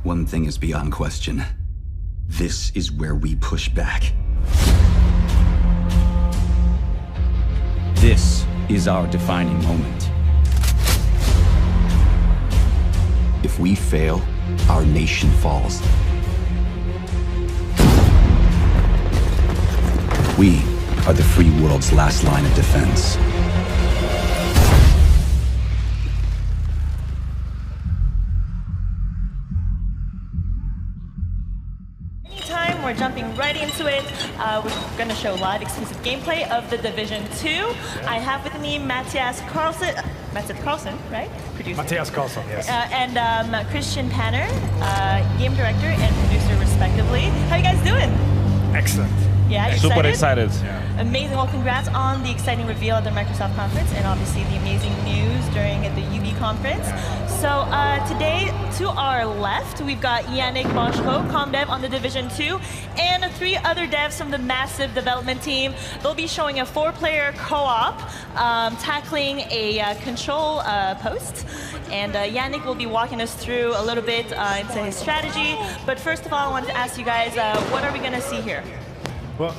One thing is beyond question. This is where we push back. This is our defining moment. If we fail, our nation falls. We are the free world's last line of defense. Anytime, we're jumping right into it. We're going to show live exclusive gameplay of The Division 2. I have with me Mattias Karlsson, right? Producer. Mattias Karlsson, yes. And Christian Panner, game director and producer respectively. How you guys doing? Excellent. Yeah, you Super excited. Yeah. Amazing. Well, congrats on the exciting reveal at the Microsoft conference and obviously the amazing news during the UB conference. So today, to our left, we've got Yannick Boschko, ComDev on The Division 2, and 3 other devs from the massive development team. They'll be showing a 4-player co-op tackling a control post. And Yannick will be walking us through a little bit into his strategy. But first of all, I wanted to ask you guys, what are we going to see here? Well,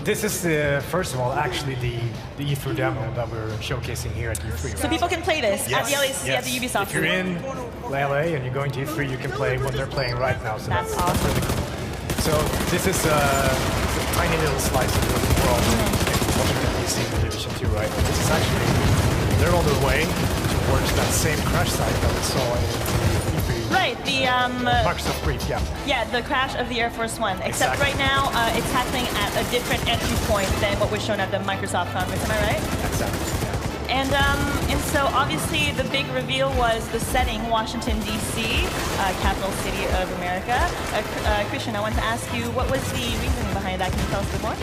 this is, first of all, actually the E3 demo that we're showcasing here at E3. So people can play this at the LAC, at the Ubisoft. If you're in LA and you're going to E3, you can play what they're playing right now. So that's awesome. really cool. So this is a tiny little slice of the world in Washington, D.C. in Division 2, right? And this is actually, they're on their way towards that same crash site that we saw in E3. Right, the Microsoft brief, yeah. Yeah, the crash of the Air Force One. Except Exactly. right now, it's happening at a different entry point than what was shown at the Microsoft conference. Am I right? Exactly. Yeah. And so obviously the big reveal was the setting, Washington D.C., capital city of America. Christian, I want to ask you, what was the reasoning behind that? Can you tell us a bit more?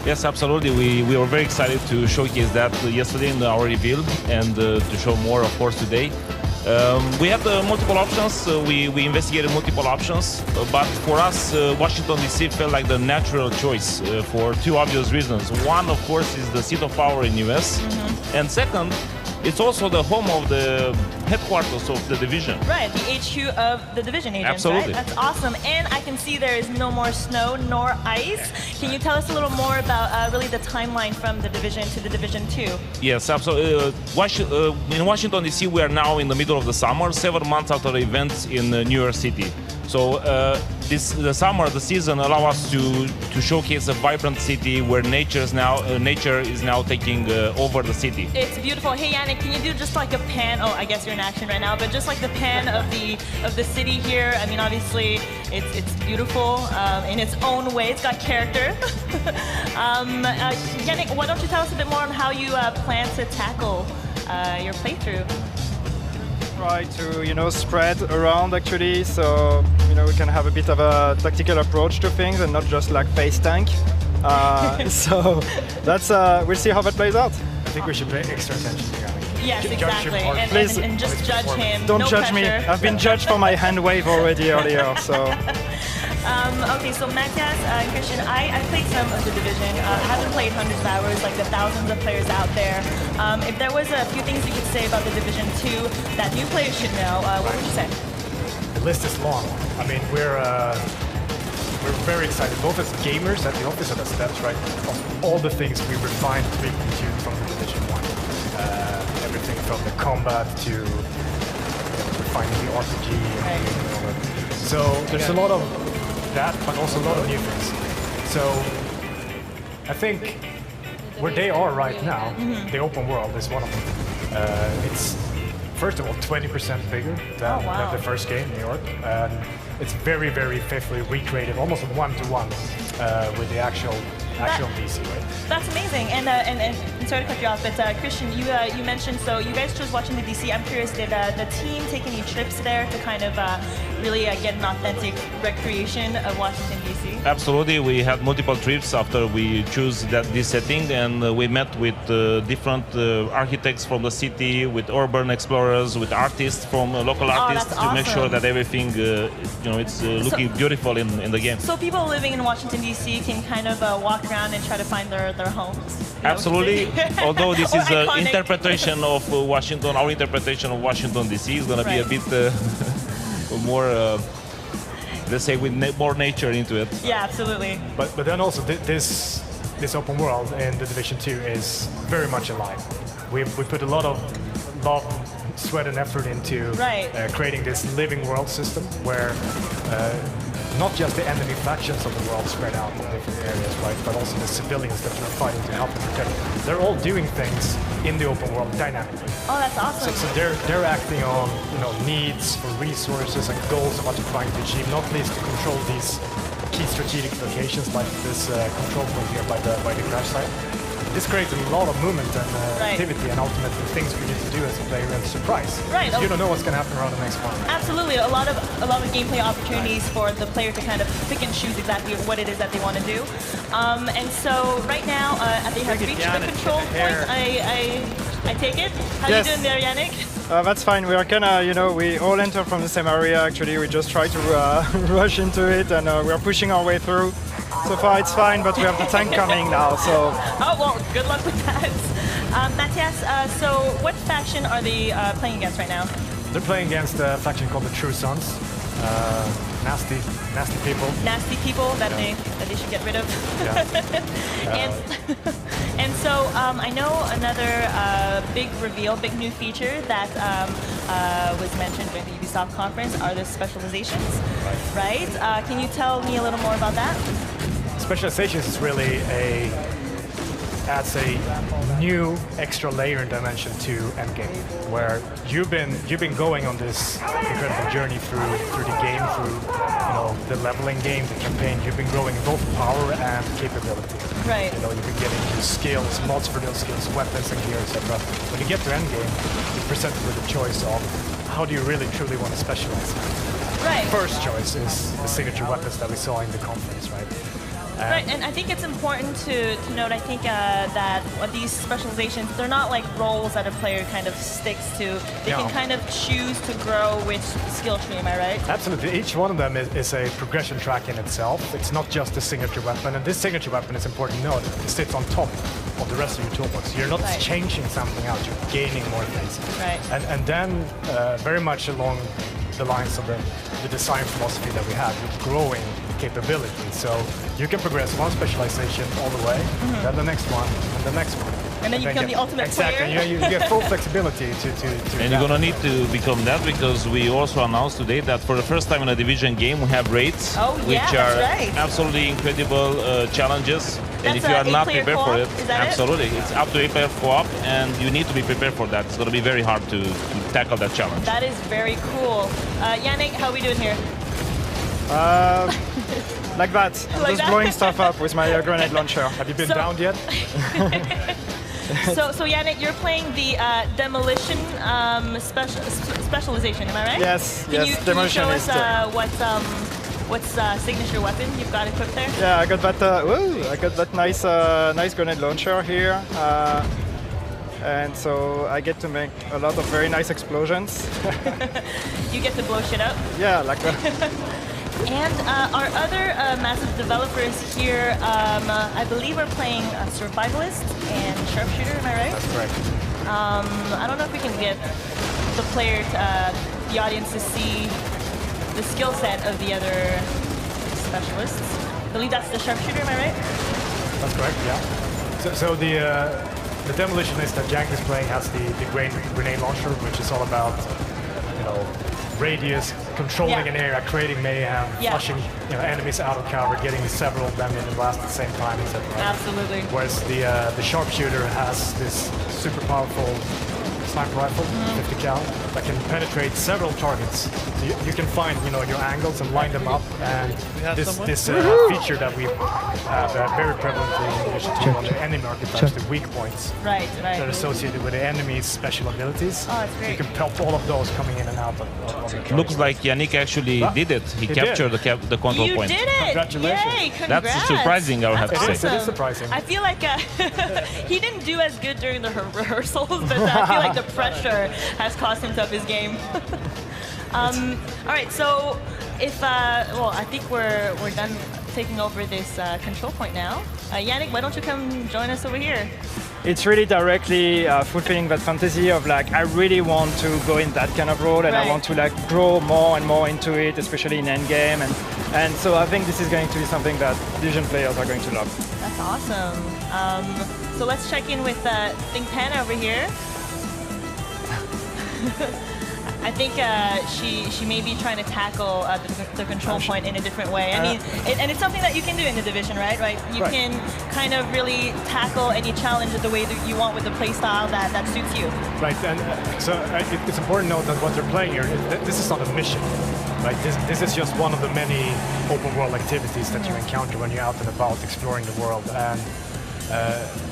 Yes, absolutely. We were very excited to showcase that yesterday in our reveal and to show more, of course, today. We had multiple options. We investigated multiple options, but for us, Washington D.C. felt like the natural choice for 2 obvious reasons. One, of course, is the seat of power in US, and second, it's also the home of the headquarters of the division. Right, the HQ of the Division agents, Absolutely. right? That's awesome. And I can see there is no more snow nor ice. Can you tell us a little more about really the timeline from the Division to the Division 2? Yes, absolutely. In Washington, D.C., we are now in the middle of the summer, 7 months after the events in New York City. So the summer, the season, allow us to showcase a vibrant city where nature is now taking over the city. It's beautiful. Hey Yannick, can you do just like a pan? Oh, I guess you're in action right now, but just like the pan of the city here. I mean, obviously, it's beautiful in its own way. It's got character. Yannick, why don't you tell us a bit more on how you plan to tackle your playthrough? Try to, spread around actually, so, we can have a bit of a tactical approach to things and not just like face tank. So that's, we'll see how that plays out. I think we should pay extra attention to Yannick. Yes, Judge exactly, him hard. Please. and just judge him. Don't no judge pressure. me. I've been judged for my hand wave already earlier, so. Okay, so Mattias, Christian, I played some of the Division. I haven't played hundreds of hours like the thousands of players out there. If there was a few things you could say about the Division 2 that new players should know, what would you say? The list is long. I mean, we're very excited, both as gamers at the office and as devs, right? Of all the things we refined, tuned from the Division 1. Everything from the combat to refining the RPG and all that. So there's a lot of that, but also a lot of new things. So I think where they are right now, the open world is one of them. It's first of all 20% bigger than the first game, New York. It's very, very faithfully recreated, almost one-to-one with the actual DC, right? That's amazing. And sorry to cut you off, but Christian, you mentioned, so you guys chose watching the DC. I'm curious, did the team take any trips there to kind of really get an authentic recreation of Washington, D.C.? Absolutely. We had multiple trips after we chose this setting, and we met with different architects from the city, with urban explorers, with artists from local artists to make sure that everything, it's looking beautiful in the game. So people living in Washington, D.C. can kind of walk around and try to find their homes. Absolutely. Although this is an interpretation of Washington, our interpretation of Washington, D.C. is going to be a bit more let's say, with more nature into it. Yeah, absolutely. But then also this open world in the Division 2 is very much alive. We put a lot of love, sweat and effort into Right. creating this living world system where not just the enemy factions of the world spread out in different areas, right, but also the civilians that you're fighting to help and protect. They're all doing things in the open world dynamically. Oh, that's So, awesome. so they're acting on needs for resources and goals of what they're trying to achieve, not least to control these key strategic locations like this control point here by the crash site. This creates a lot of movement and Right. activity and ultimately things for you to do as a player and surprise. Right. You don't know what's going to happen around the next corner. Absolutely, a lot of gameplay opportunities for the player to kind of pick and choose exactly what it is that they want to do. And so right now, they have reached the control point. I take it. How Yes. you doing there, Yannick? That's fine. We are kinda, we all enter from the same area. Actually, we just try to rush into it, and we are pushing our way through. So far, it's fine, but we have the tank coming now. So Oh well, good luck with that. Matthias, so what faction are they playing against right now? They're playing against a faction called the True Sons. Nasty people. Nasty people that they should get rid of. Yeah. And, and so I know another big reveal, big new feature that was mentioned during the Ubisoft conference are the specializations, right? Can you tell me a little more about that? Specializations is really adds a new extra layer and dimension to Endgame, where you've been going on this incredible journey through the game, through the leveling game, the campaign. You've been growing both power and capability. Right. You've been getting new skills, mods for those skills, weapons and gear, etc. When you get to Endgame, you're presented with a choice of how do you really truly want to specialize. Right. First choice is the signature weapons that we saw in the conference, right? Right, and I think it's important to note, I think that these specializations, they're not like roles that a player kind of sticks to. They can kind of choose to grow which skill tree, am I right? Absolutely. Each one of them is a progression track in itself. It's not just a signature weapon, and this signature weapon is important to note. It sits on top of the rest of your toolbox. You're not Right. changing something out, you're gaining more things. Right. And then, very much along the lines of the design philosophy that we have, with growing capability. So you can progress one specialization all the way, then the next one, and the next one. And then you become the ultimate exactly. player. You get full flexibility to And you're gonna need to become that because we also announced today that for the first time in a division game we have raids, Oh, yeah, which that's are right. absolutely incredible challenges. And That's if you are not 8-player prepared for co-op, it, is that it? absolutely, it's up to 8-player co-op, and you need to be prepared for that. It's gonna be very hard to tackle that challenge. That is very cool. Yannick, how are we doing here? like that, I'm Like just that? blowing stuff up with my grenade launcher. Have you been So- downed yet? So Yannick, you're playing the demolition specialization, am I right? Yes, Can yes, you, can you demolition show is us what's signature weapon you've got equipped there? Yeah, I got that. I got that nice grenade launcher here, and so I get to make a lot of very nice explosions. You get to blow shit up. Yeah, like that. And our other massive developers here, I believe are playing Survivalist and Sharpshooter, am I right? That's correct. I don't know if we can get the audience to see the skill set of the other specialists. I believe that's the Sharpshooter, am I right? That's correct, yeah. So the demolitionist that Jank is playing has the grenade launcher, which is all about, radius, controlling Yeah. an area, creating mayhem, Yeah. flushing enemies out of cover, getting several of them in the blast at the same time, etc. Absolutely. Whereas the sharpshooter has this super powerful sniper rifle, 50 cal, that can penetrate several targets. So you can find your angles and line them up, and this feature that we have very prevalently in Division 2 on the enemy archetypes, the weak points Right, that are right. associated with the enemy's special abilities. Oh, that's great. You can pelt all of those coming in and out of the target. Looks like Yannick actually did it. He did. captured the control You point. did it! Congratulations. Yay, congrats! That's surprising, I would have to That's say. It is awesome. surprising. I feel like he didn't do as good during the rehearsals, but I feel like the pressure has cost him up his game. All right, so if I think we're done taking over this control point now. Yannick, why don't you come join us over here? it's really directly fulfilling that fantasy of like, I really want to go in that kind of role, and I want to like grow more and more into it, especially in endgame. And so I think this is going to be something that Division players are going to love. That's awesome. So let's check in with Think Pen over here. I think she may be trying to tackle the control point in a different way. I mean, and it's something that you can do in the Division, right? You can kind of really tackle any challenge the way that you want with the playstyle that suits you. Right, and so it's important to note that what they're playing here, this is not a mission. Right, this is just one of the many open world activities that you encounter when you're out and about exploring the world. And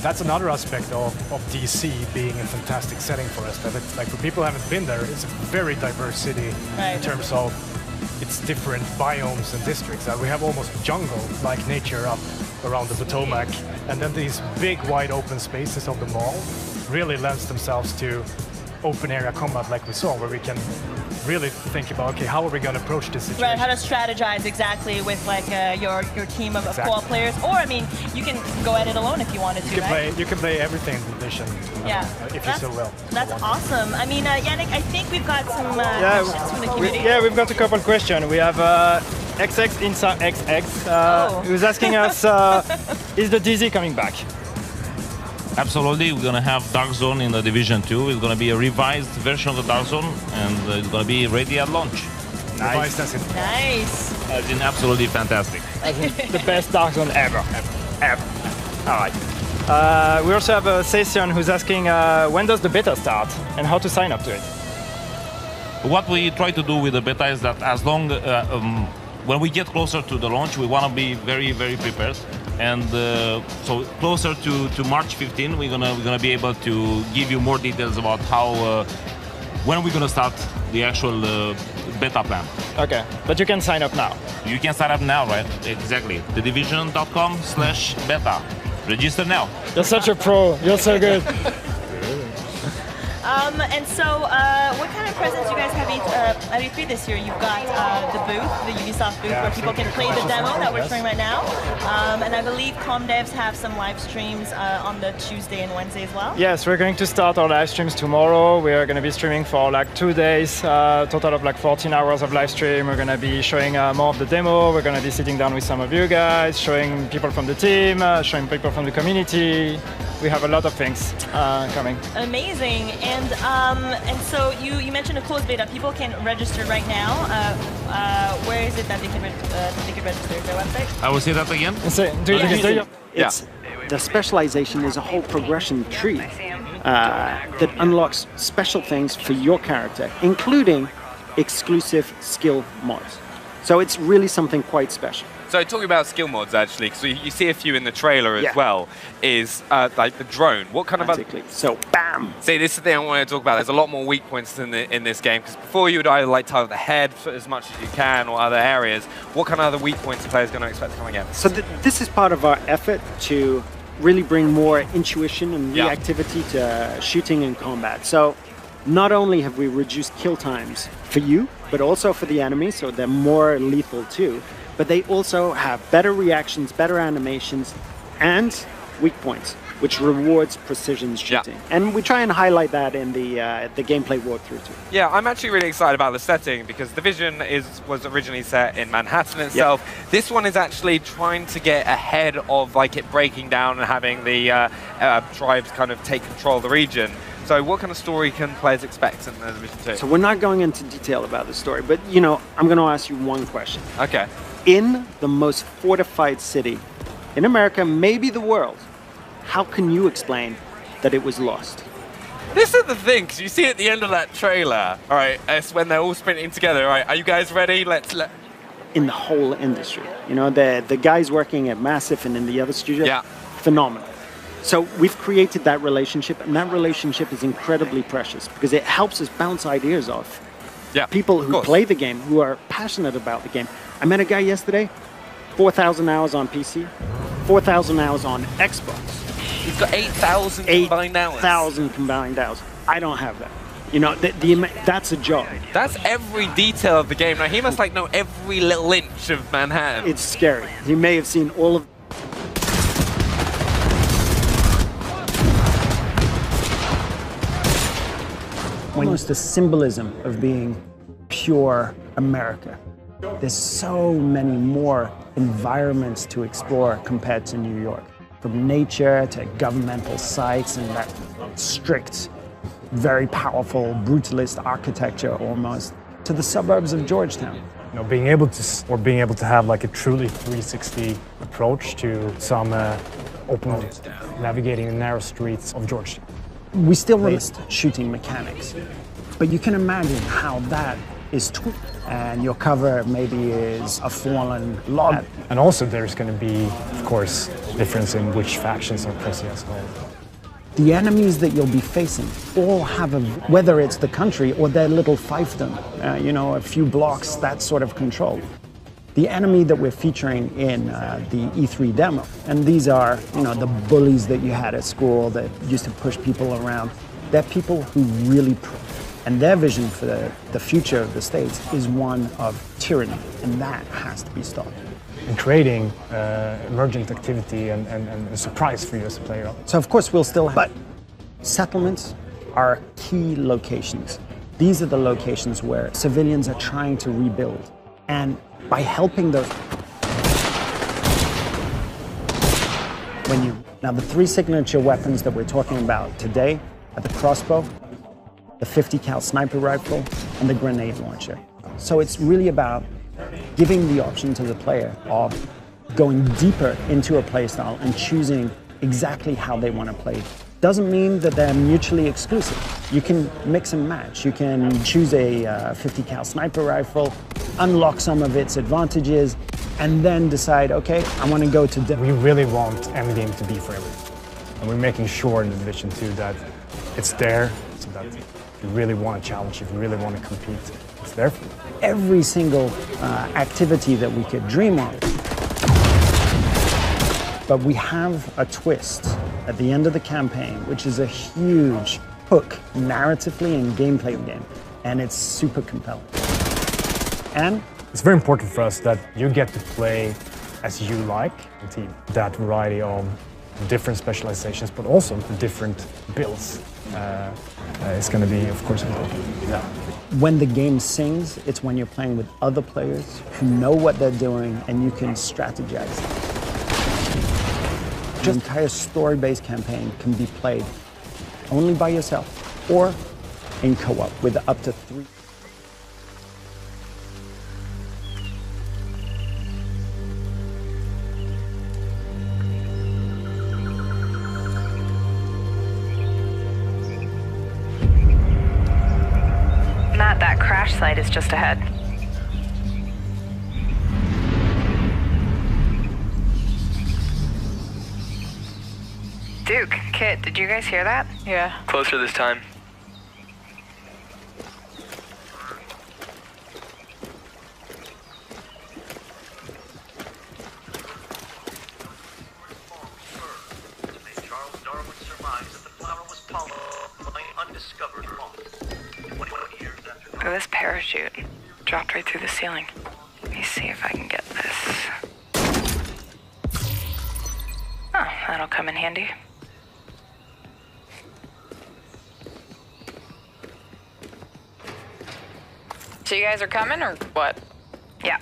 that's another aspect of DC being a fantastic setting for us. That it's like, for people who haven't been there, it's a very diverse city in terms of its different biomes and districts. We have almost jungle-like nature up around the Potomac, and then these big, wide open spaces of the mall really lends themselves to open area combat like we saw, where we can really think about, okay, how are we going to approach this situation? Right, how to strategize exactly with like your team of co-op players, or I mean, you can go at it alone if you wanted to. You can play everything in Division, if you so will. That's awesome. I mean, Yannick, I think we've got some questions from the community. We've got a couple questions. We have XX Inside XX who's asking us, is the DZ coming back? Absolutely, we're going to have Dark Zone in the Division 2. It's going to be a revised version of the Dark Zone, and it's going to be ready at launch. Nice. Nice. As in absolutely fantastic. As in the best Dark Zone ever. All right. We also have a Session who's asking, when does the beta start, and how to sign up to it? What we try to do with the beta is that as long when we get closer to the launch, we want to be very, very prepared. And so closer to March 15, we're gonna be able to give you more details about how when we're gonna start the actual beta plan. Okay, but you can sign up now. You can sign up now, right? Exactly. thedivision.com/beta. Register now. You're such a pro. You're so good. And so, what kind of presents you guys have at E3 this year? You've got the booth, the Ubisoft booth, where people can play the demo that we're showing right now. And I believe ComDevs have some live streams on the Tuesday and Wednesday as well. Yes, we're going to start our live streams tomorrow. We are going to be streaming for like 2 days, total of like 14 hours of live stream. We're going to be showing more of the demo. We're going to be sitting down with some of you guys, showing people from the team, showing people from the community. We have a lot of things coming. Amazing. And so you mentioned a closed beta. People can register right now. Where is it that they can register? Is their website? I will say that again. The specialization is a whole progression tree that unlocks special things for your character, including exclusive skill mods. So it's really something quite special. So talking about skill mods, actually, because you see a few in the trailer as well, is like the drone. What kind of So, bam! See, this is the thing I want to talk about. There's a lot more weak points in this game, because before you would either like target the head for as much as you can or other areas. What kind of other weak points are players going to expect to come again? So this is part of our effort to really bring more intuition and reactivity to shooting and combat. So not only have we reduced kill times for you, but also for the enemies, so they're more lethal too. But they also have better reactions, better animations, and weak points, which rewards precision shooting. And we try and highlight that in the gameplay walkthrough too. Yeah, I'm actually really excited about the setting, because Division was originally set in Manhattan itself. This one is actually trying to get ahead of like it breaking down and having the tribes kind of take control of the region. So what kind of story can players expect in Division 2? So we're not going into detail about the story, but you know, I'm going to ask you one question. Okay. In the most fortified city in America, maybe the world, how can you explain that it was lost? This is the thing, because you see at the end of that trailer, all right, it's when they're all sprinting together, all right, are you guys ready? In the whole industry, you know, the guys working at Massive and in the other studio, phenomenal. So we've created that relationship, and that relationship is incredibly precious, because it helps us bounce ideas off people who play the game, who are passionate about the game. I met a guy yesterday, 4,000 hours on PC, 4,000 hours on Xbox. He's got 8,000 combined hours. 8,000 combined hours. I don't have that. You know, that's a job. That's every detail of the game. Now, he must like know every little inch of Manhattan. It's scary. He may have seen all of almost a symbolism of being pure America. There's so many more environments to explore compared to New York. From nature to governmental sites and that strict, very powerful, brutalist architecture almost, to the suburbs of Georgetown. You know, being able to have like a truly 360 approach to some open navigating the narrow streets of Georgetown. We still released shooting mechanics, but you can imagine how that is tweaked. And your cover maybe is a fallen log. And also there's going to be, of course, difference in which factions are pressing us home. The enemies that you'll be facing all have whether it's the country or their little fiefdom, you know, a few blocks, that sort of control. The enemy that we're featuring in the E3 demo, and these are, you know, the bullies that you had at school that used to push people around. They're people who really, and their vision for the future of the States is one of tyranny, and that has to be stopped. And creating emergent activity and a surprise for you as a player. So of course we'll still have, but settlements are key locations. These are the locations where civilians are trying to rebuild. And by helping those, now the 3 signature weapons that we're talking about today are the crossbow, the 50 cal sniper rifle, and the grenade launcher. So it's really about giving the option to the player of going deeper into a playstyle and choosing exactly how they want to play. Doesn't mean that they're mutually exclusive. You can mix and match. You can choose a 50 cal sniper rifle, unlock some of its advantages, and then decide, okay, I want to go to We really want Endgame to be for everyone. And we're making sure in the Division 2 that it's there, so that if you really want to challenge, if you really want to compete, it's there for you. Every single activity that we could dream of. But we have a twist at the end of the campaign, which is a huge hook narratively and gameplay game, and it's super compelling. And it's very important for us that you get to play as you like the team. That variety of different specializations, but also the different builds is going to be, of course, important. Yeah. When the game sings, it's when you're playing with other players who know what they're doing and you can strategize. The entire story-based campaign can be played only by yourself or in co-op with up to 3. Matt, that crash site is just ahead. Duke, Kit, did you guys hear that? Yeah. Closer this time. Charles Darwin surmised that the flower was pollen by undiscovered moth. 21 years after Look at this parachute. Dropped right through the ceiling. Let me see if I can get this. Oh, that'll come in handy. So you guys are coming, or what? Yeah.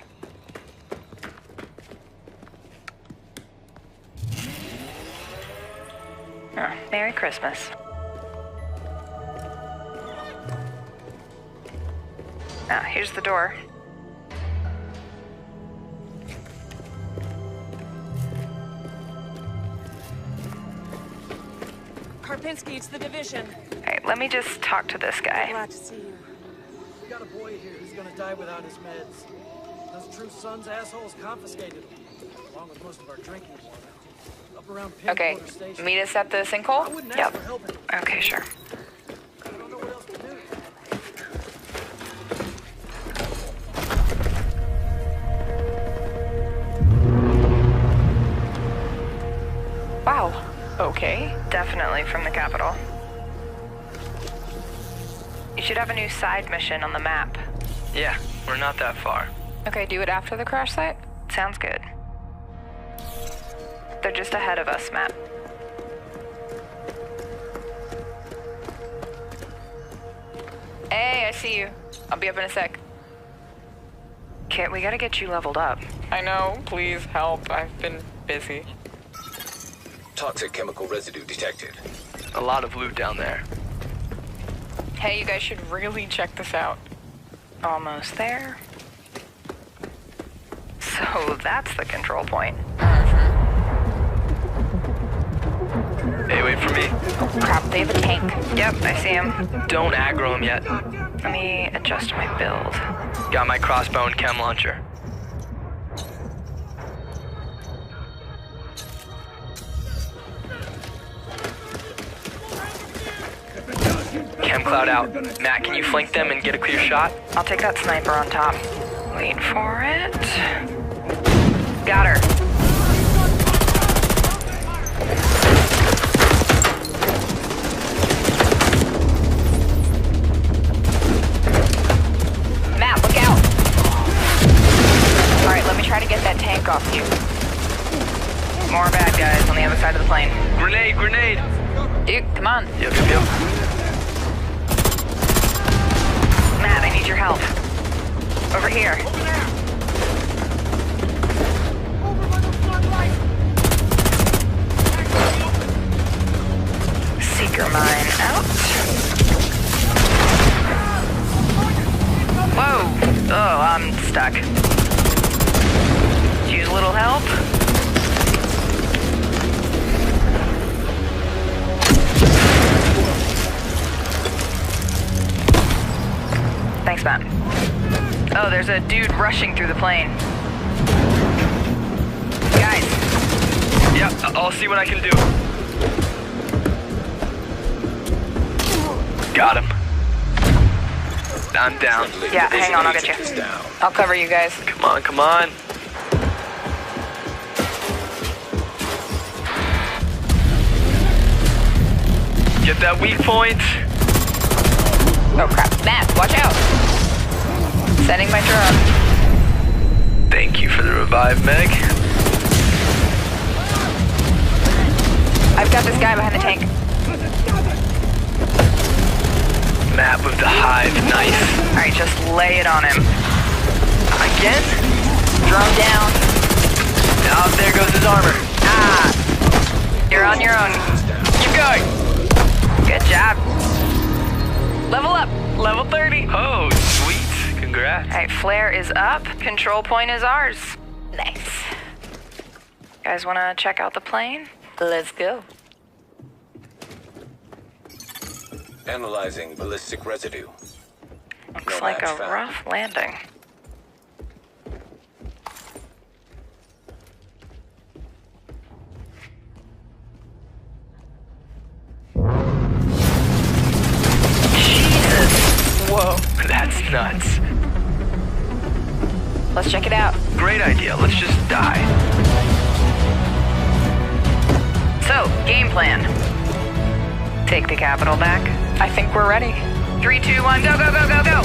Oh, Merry Christmas. Now, here's the door. Karpinski, it's the Division. Hey, let me just talk to this guy. Glad to see you. We got a boy here who's gonna die without his meds. Those True Sons assholes confiscated him, along with most of our drinking water. Up around Okay, Pinwater Station. meet us at the sinkhole? I wouldn't ask Yep. for help. Okay, sure. I don't know what else to do. Wow. Okay. Definitely from the capital. You should have a new side mission on the map. Yeah, we're not that far. Okay, do it after the crash site? Sounds good. They're just ahead of us, Matt. Hey, I see you. I'll be up in a sec. Kit, we gotta get you leveled up. I know. Please help. I've been busy. Toxic chemical residue detected. A lot of loot down there. Hey, you guys should really check this out. Almost there. So that's the control point. Hey, wait for me. Crap, they have a tank. Yep, I see him. Don't aggro him yet. Let me adjust my build. Got my crossbow and chem launcher. Chem cloud out. Matt, can you flank them and get a clear shot? I'll take that sniper on top. Wait for it. Got her. Matt, look out. Alright, let me try to get that tank off you. More bad guys on the other side of the plane. Grenade, grenade! Dude, come on. Yep. Matt, I need your help. Over here. Seeker mine out. Whoa! Oh, I'm stuck. Use a little help. Thanks, Matt. Oh, there's a dude rushing through the plane. Guys. Yeah, I'll see what I can do. Got him. I'm down. Yeah, hang on, I'll get you. I'll cover you guys. Come on, come on. Get that weak point. Oh crap. Matt, watch out. Setting my drone. Thank you for the revive, Meg. I've got this guy behind the tank. Matt with the hive, nice. Alright, just lay it on him. Again? Drone down. Oh, there goes his armor. Ah! You're on your own. Keep going. Good job. Level up. Level 30. Oh, sweet. Congrats. Alright, flare is up. Control point is ours. Nice. Guys wanna check out the plane? Let's go. Analyzing ballistic residue. Looks like a rough landing. Jesus! Whoa, that's nuts. Let's check it out. Great idea. Let's just die. So, game plan. Take the capital back. I think we're ready. 3, 2, 1, go, go, go, go, go!